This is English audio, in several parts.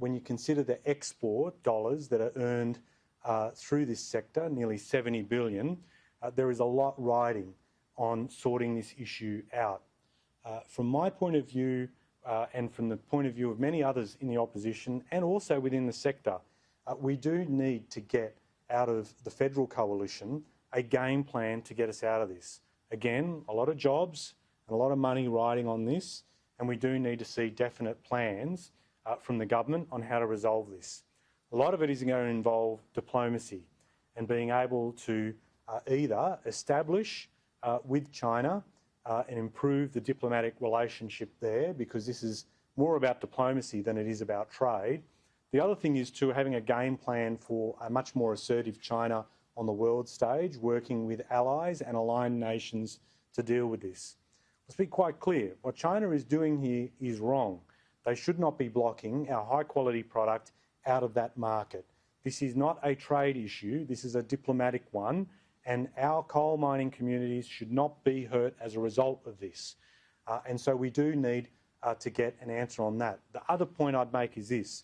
when you consider the export dollars that are earned through this sector, nearly 70 billion, there is a lot riding on sorting this issue out. From my point of view, and from the point of view of many others in the opposition and also within the sector, we do need to get out of the federal coalition a game plan to get us out of this. Again, a lot of jobs and a lot of money riding on this, and we do need to see definite plans from the government on how to resolve this. A lot of it is going to involve diplomacy and being able to either establish with China and improve the diplomatic relationship there, because this is more about diplomacy than it is about trade. The other thing is to having a game plan for a much more assertive China on the world stage, working with allies and aligned nations to deal with this. Let's be quite clear. What China is doing here is wrong. They should not be blocking our high-quality product out of that market. This is not a trade issue. This is a diplomatic one, and our coal mining communities should not be hurt as a result of this. And so we do need to get an answer on that. The other point I'd make is this.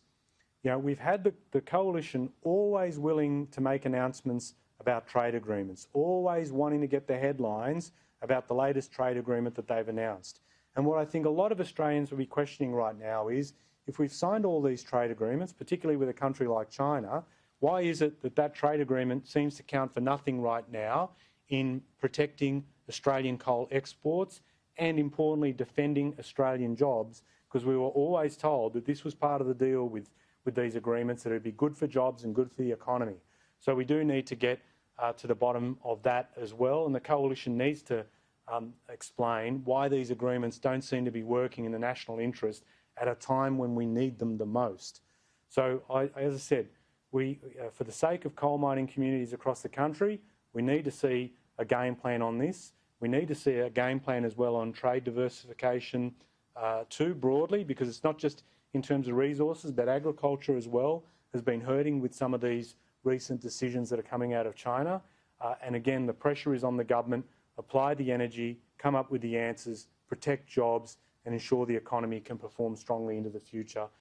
You know, we've had the coalition always willing to make announcements about trade agreements, always wanting to get the headlines about the latest trade agreement that they've announced. And what I think a lot of Australians will be questioning right now is, if we've signed all these trade agreements, particularly with a country like China, why is it that that trade agreement seems to count for nothing right now in protecting Australian coal exports and, importantly, defending Australian jobs? Because we were always told that this was part of the deal with these agreements, that it would be good for jobs and good for the economy. So we do need to get to the bottom of that as well, and the coalition needs to explain why these agreements don't seem to be working in the national interest at a time when we need them the most. So, as I said, for the sake of coal mining communities across the country, we need to see a game plan on this. We need to see a game plan as well on trade diversification too, broadly, because it's not just in terms of resources, but agriculture as well has been hurting with some of these recent decisions that are coming out of China. And again, the pressure is on the government. Apply the energy, come up with the answers, protect jobs, and ensure the economy can perform strongly into the future.